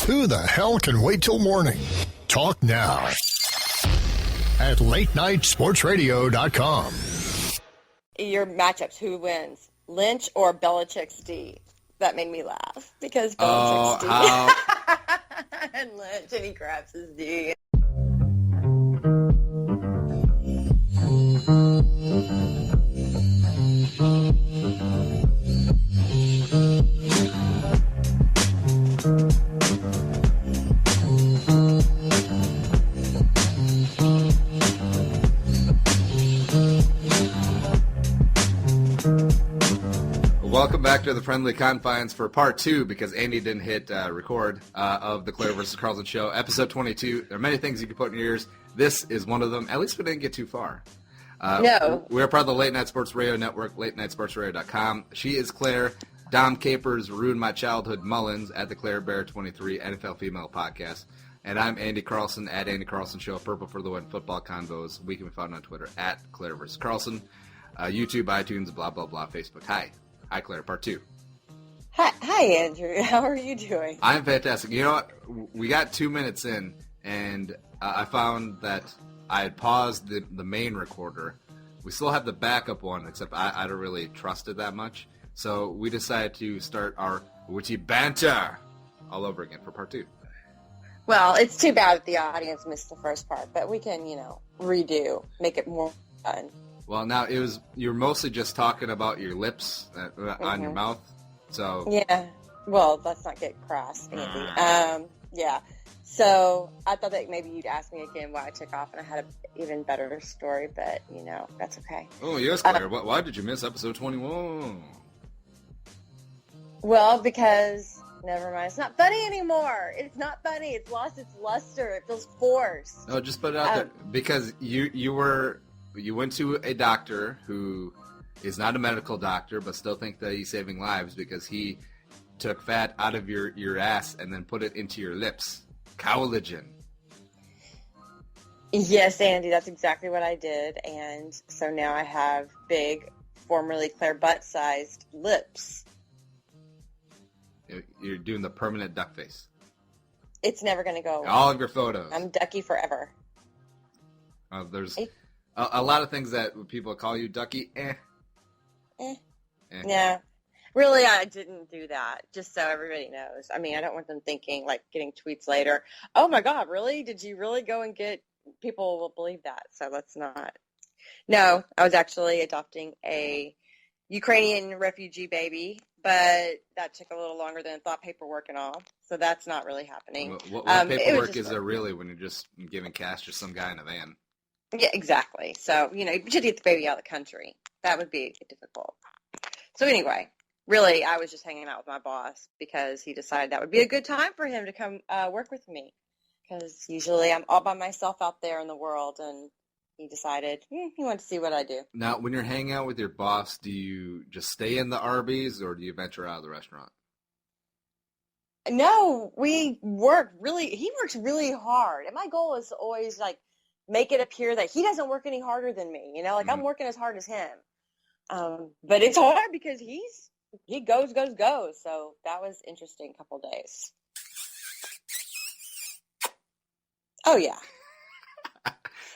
Who the hell can wait till morning? Talk now at latenightsportsradio.com. Your matchups, who wins? Lynch or Belichick's D? That made me laugh because Belichick's D. And Lynch, and he grabs his D. Welcome back to the Friendly Confines for part 2, because Andy didn't hit record of the Claire-Vs-Carlson Show, episode 22. There are many things you can put in your ears. This is one of them. At least we didn't get too far. No. We're part of the Late Night Sports Radio Network, latenightsportsradio.com. She is Claire. Dom Capers ruined my childhood Mullins at the Claire Bear 23 NFL Female Podcast. And I'm Andy Carlson at Andy Carlson Show, Purple for the Win Football Convos. We can be found on Twitter at Claire-Vs-Carlson, YouTube, iTunes, blah, blah, blah, Facebook. Hi, Claire, part 2. Hi, Andrew. How are you doing? I'm fantastic. You know what? We got 2 minutes in, and I found that I had paused the main recorder. We still have the backup one, except I don't really trust it that much. So we decided to start our witty banter all over again for part 2. Well, it's too bad that the audience missed the first part, but we can, redo, make it more fun. Well, now you're mostly just talking about your lips on your mouth, so. Yeah, well, let's not get crass, Andy. Yeah, so I thought that maybe you'd ask me again why I took off, and I had an even better story, but, that's okay. Oh, yes, Claire. Why did you miss episode 21? Well, because, never mind, it's not funny anymore. It's not funny. It's lost its luster. It feels forced. No, just put it out there, because you went to a doctor who is not a medical doctor, but still think that he's saving lives because he took fat out of your ass and then put it into your lips. Collagen. Yes, Andy, that's exactly what I did. And so now I have big, formerly Claire butt-sized lips. You're doing the permanent duck face. It's never going to go away. All of your photos. I'm ducky forever. There's a lot of things that people call you ducky. Yeah. Really, I didn't do that, just so everybody knows. I mean, I don't want them thinking, like, getting tweets later, oh, my God, really? Did you really go and get – people will believe that, so let's not. No, I was actually adopting a Ukrainian refugee baby, but that took a little longer than I thought, paperwork and all, so that's not really happening. What paperwork is there really when you're just giving cash to some guy in a van? Yeah, exactly. So, you should get the baby out of the country. That would be difficult. So anyway, really, I was just hanging out with my boss because he decided that would be a good time for him to come work with me. Because usually I'm all by myself out there in the world, and he decided he wanted to see what I do. Now, when you're hanging out with your boss, do you just stay in the Arby's or do you venture out of the restaurant? No, he works really hard. And my goal is to always, make it appear that he doesn't work any harder than me. I'm working as hard as him. But it's hard because he goes. So that was interesting couple days. Oh, yeah.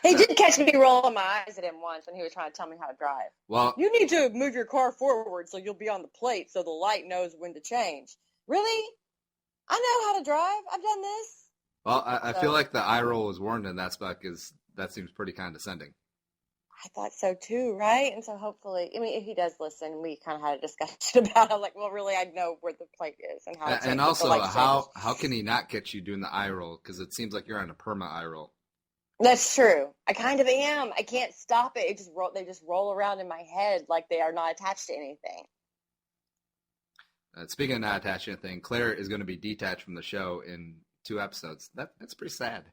He did catch me rolling my eyes at him once when he was trying to tell me how to drive. Well, you need to move your car forward so you'll be on the plate so the light knows when to change. Really? I know how to drive. I've done this. Well, I feel like the eye roll was warranted in that spot because that seems pretty condescending. I thought so too, right? And so hopefully, if he does listen, we kind of had a discussion about it. Like, well, really, I know where the plate is and how to change. And also, how can he not get you doing the eye roll? Because it seems like you're on a perma eye roll. That's true. I kind of am. I can't stop it. They just roll around in my head like they are not attached to anything. Speaking of not attached to anything, Claire is going to be detached from the show in 2 episodes. That's pretty sad.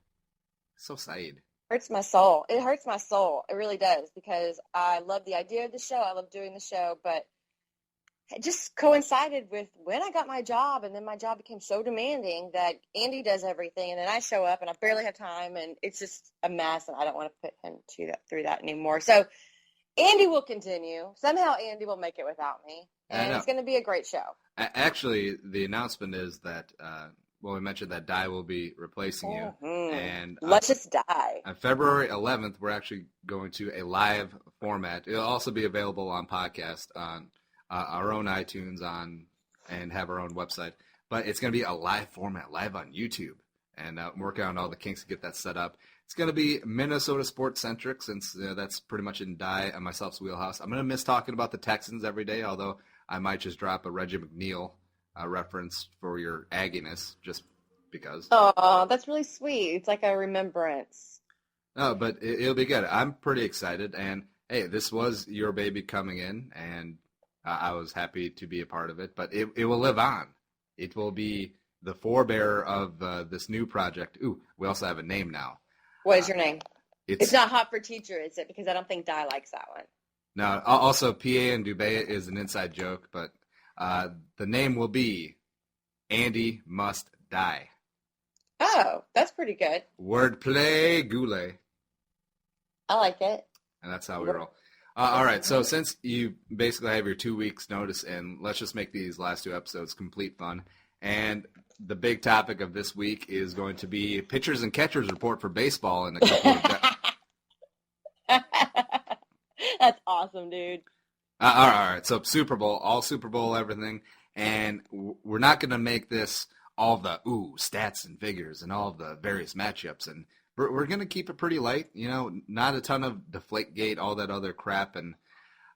So sad. Hurts my soul. It hurts my soul. It really does, because I love the idea of the show. I love doing the show, but it just coincided with when I got my job, and then my job became so demanding that Andy does everything, and then I show up, and I barely have time, and it's just a mess, and I don't want to put him through that anymore. So Andy will continue. Somehow Andy will make it without me, and it's going to be a great show. Actually, the announcement is that we mentioned that Di will be replacing you. Mm-hmm. And Let's just die. on February 11th, we're actually going to a live format. It'll also be available on podcast on our own iTunes and have our own website. But it's going to be a live format, live on YouTube. And I'm working on all the kinks to get that set up. It's going to be Minnesota sports-centric since that's pretty much in Di and myself's wheelhouse. I'm going to miss talking about the Texans every day, although I might just drop a Reggie McNeil reference for your agginess just because. Oh, that's really sweet. It's like a remembrance. No, but it'll be good. I'm pretty excited. And, hey, this was your baby coming in, and I was happy to be a part of it. But it will live on. It will be the forebearer of this new project. Ooh, we also have a name now. What is your name? It's not Hot for Teacher, is it? Because I don't think Di likes that one. No, also PA and Dubé is an inside joke, but the name will be Andy Must Die. Oh, that's pretty good. Wordplay, Goulet. I like it. And that's how we roll. All right, so since you basically have your 2 weeks notice in, let's just make these last two episodes complete fun. And the big topic of this week is going to be pitchers and catchers report for baseball in a couple of days. That's awesome, dude. All right, so Super Bowl, all Super Bowl, everything. And we're not going to make this all the, stats and figures and all the various matchups. And we're going to keep it pretty light, not a ton of Deflategate, all that other crap. And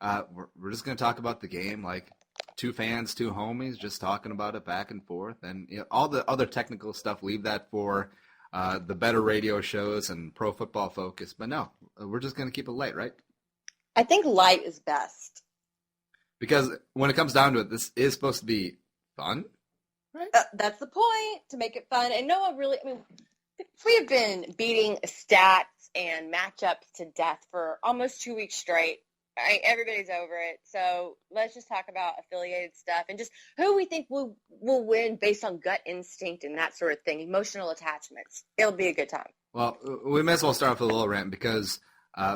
we're just going to talk about the game like two fans, two homies, just talking about it back and forth. And all the other technical stuff, leave that for the better radio shows and Pro Football Focus. But no, we're just going to keep it light, right? I think light is best. Because when it comes down to it, this is supposed to be fun, right? That's the point, to make it fun. And no one really, we have been beating stats and matchups to death for almost 2 weeks straight. Everybody's over it. So let's just talk about affiliated stuff and just who we think will win based on gut instinct and that sort of thing, emotional attachments. It'll be a good time. Well, we may as well start off with a little rant because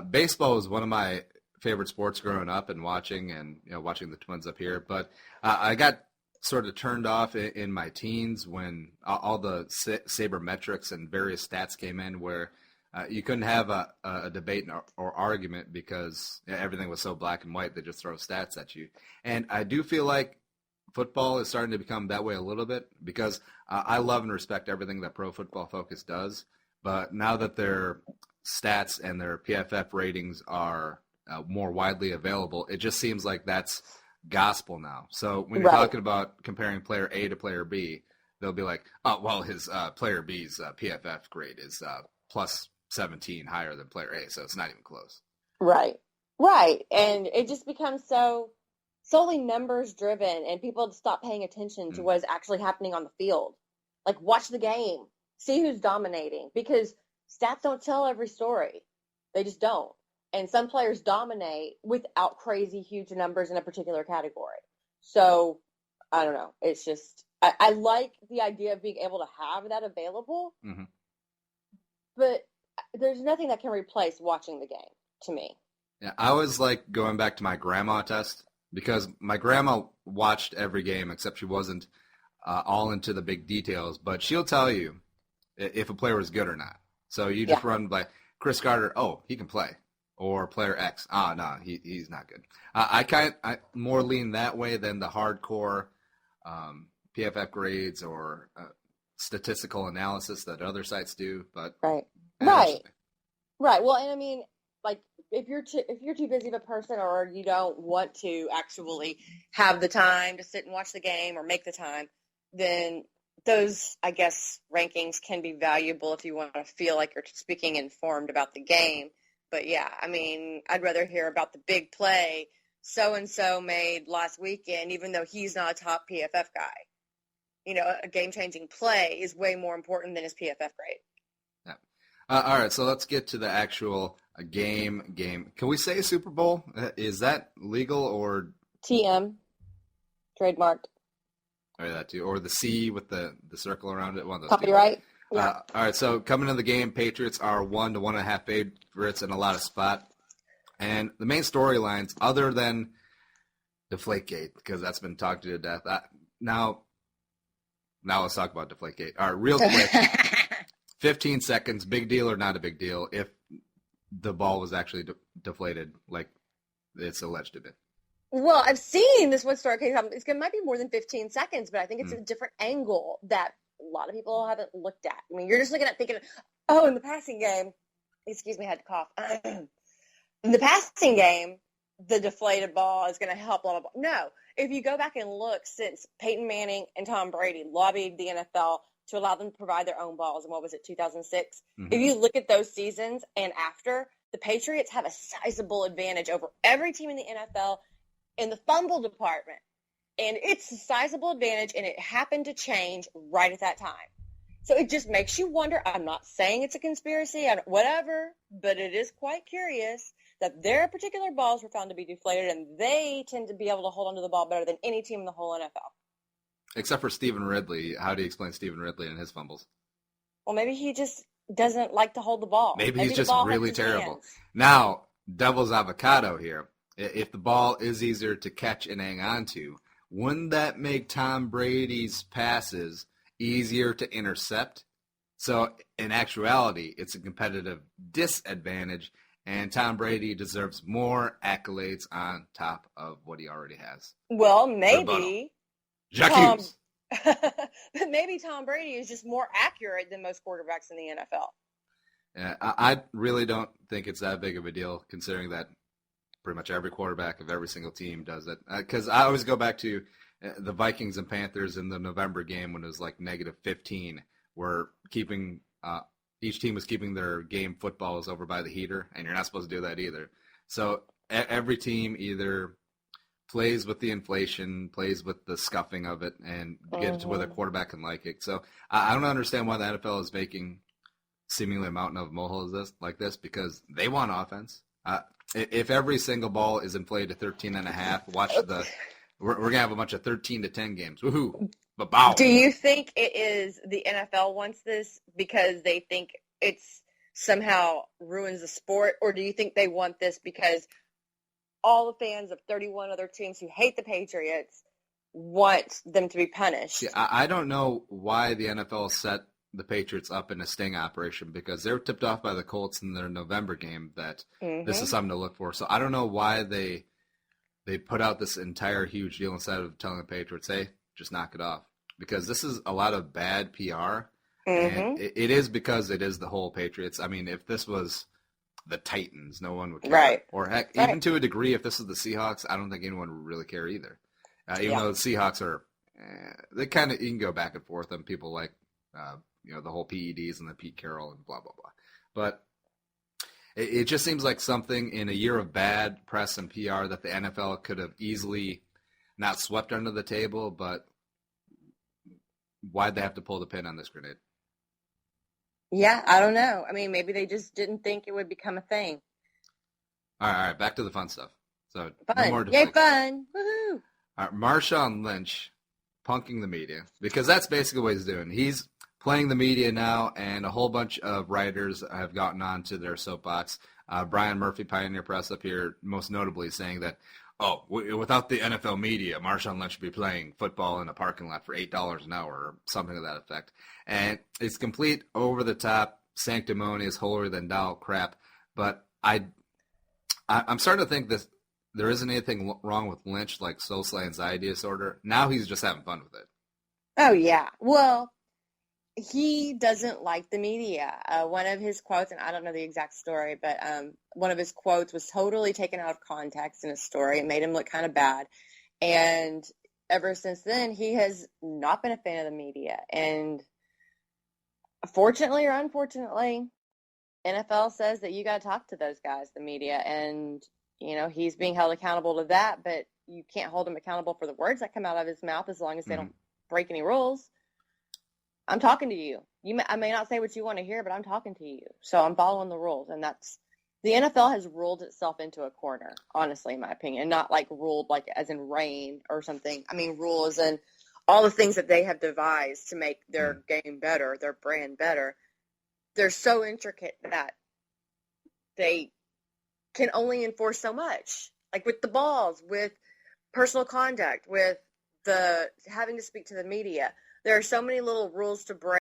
baseball was one of my favorite sports growing up and watching the Twins up here. But I got sort of turned off in my teens when all the sabermetrics and various stats came in where you couldn't have a debate or argument because everything was so black and white. They just throw stats at you. And I do feel like football is starting to become that way a little bit because I love and respect everything that Pro Football Focus does. But now that their stats and their PFF ratings are more widely available, it just seems like that's gospel now. So when you're talking about comparing player A to player B, they'll be like, oh, well, his player B's PFF grade is plus 17 higher than player A, so it's not even close. Right. And it just becomes so solely numbers driven, and people stop paying attention to what is actually happening on the field. Like, watch the game, see who's dominating, because stats don't tell every story. They just don't. And some players dominate without crazy huge numbers in a particular category. So, I don't know. It's just, I like the idea of being able to have that available, but there's nothing that can replace watching the game, to me. Yeah, I was like going back to my grandma test because my grandma watched every game except she wasn't all into the big details, but she'll tell you if a player was good or not. So you just run by Chris Carter, oh, he can play. Or player X, no, he's not good. I more lean that way than the hardcore PFF grades or statistical analysis that other sites do. But right. Well, and like if you're too busy of a person or you don't want to actually have the time to sit and watch the game or make the time, then those, I guess, rankings can be valuable if you want to feel like you're speaking informed about the game. But, yeah, I'd rather hear about the big play so-and-so made last weekend, even though he's not a top PFF guy. A game-changing play is way more important than his PFF grade. Yeah. All right, so let's get to the actual game. Can we say Super Bowl? Is that legal or? TM. Trademarked. Or that too. Or the C with the circle around it. One of those. Copyright. Yeah. All right, so coming into the game, Patriots are 1 to 1.5 favorites in a lot of spot. And the main storylines, other than Deflategate, because that's been talked to death. Now, Now let's talk about Deflategate. All right, real quick. 15 seconds, big deal or not a big deal if the ball was actually deflated like it's alleged to be? Well, I've seen this one story. It might be more than 15 seconds, but I think it's a different angle that a lot of people haven't looked at. I mean, you're just looking at thinking, in the passing game, excuse me, I had to cough. In the passing game, the deflated ball is going to help, blah, blah, blah. No. If you go back and look, since Peyton Manning and Tom Brady lobbied the NFL to allow them to provide their own balls, and what was it, 2006? Mm-hmm. If you look at those seasons and after, the Patriots have a sizable advantage over every team in the NFL in the fumble department. And it's a sizable advantage, and it happened to change right at that time. So it just makes you wonder. I'm not saying it's a conspiracy, whatever, but it is quite curious that their particular balls were found to be deflated, and they tend to be able to hold onto the ball better than any team in the whole NFL. Except for Stephen Ridley. How do you explain Stephen Ridley and his fumbles? Well, maybe he just doesn't like to hold the ball. Maybe he's just really terrible. Hands. Now, devil's avocado here. If the ball is easier to catch and hang on to, wouldn't that make Tom Brady's passes easier to intercept? So, in actuality, it's a competitive disadvantage, and Tom Brady deserves more accolades on top of what he already has. Well, maybe. But maybe Tom Brady is just more accurate than most quarterbacks in the NFL. Yeah, I really don't think it's that big of a deal, considering that pretty much every quarterback of every single team does it. Because I always go back to the Vikings and Panthers in the November game when it was like -15, where each team was keeping their game footballs over by the heater, and you're not supposed to do that either. So every team either plays with the inflation, plays with the scuffing of it, and get it to where the quarterback can like it. So I don't understand why the NFL is making seemingly a mountain of molehills like this, because they want offense. If every single ball is inflated to 13.5, watch we're going to have a bunch of 13-10 games. Woohoo. Ba-bow. Do you think it is the NFL wants this because they think it's somehow ruins the sport, or do you think they want this because all the fans of 31 other teams who hate the Patriots want them to be punished? See, I don't know why the NFL set the Patriots up in a sting operation, because they were tipped off by the Colts in their November game that this is something to look for. So I don't know why they put out this entire huge deal instead of telling the Patriots, hey, just knock it off. Because this is a lot of bad PR. And it is because it is the whole Patriots. I mean, if this was the Titans, no one would care. Right. Or heck, even to a degree, if this is the Seahawks, I don't think anyone would really care either. Even though the Seahawks are, they kind of, you can go back and forth on people like, the whole PEDs and the Pete Carroll and blah, blah, blah. But it just seems like something in a year of bad press and PR that the NFL could have easily not swept under the table, but why'd they have to pull the pin on this grenade? Yeah, I don't know. I mean, maybe they just didn't think it would become a thing. All right, back to the fun stuff. So, fun. No more Yay, fun. Woohoo. All right, Marshawn Lynch punking the media, because that's basically what he's doing. He's playing the media now, and a whole bunch of writers have gotten onto their soapbox. Brian Murphy, Pioneer Press up here, most notably saying that, without the NFL media, Marshawn Lynch should be playing football in a parking lot for $8 an hour or something to that effect. And it's complete over-the-top, sanctimonious, holier-than-thou crap. But I'm starting to think that there isn't anything wrong with Lynch, like social anxiety disorder. Now he's just having fun with it. Oh, yeah. Well, he doesn't like the media. One of his quotes, and I don't know the exact story, but one of his quotes was totally taken out of context in a story. It made him look kind of bad. And ever since then, he has not been a fan of the media. And fortunately or unfortunately, NFL says that you got to talk to those guys, the media. And, he's being held accountable to that, but you can't hold him accountable for the words that come out of his mouth as long as they don't break any rules. I'm talking to you. I may not say what you want to hear, but I'm talking to you. So I'm following the rules. And the NFL has ruled itself into a corner, honestly, in my opinion. Not like ruled like as in rain or something. I mean, rules and all the things that they have devised to make their game better, their brand better. They're so intricate that they can only enforce so much. Like with the balls, with personal conduct, with the having to speak to the media. there are so many little rules to break.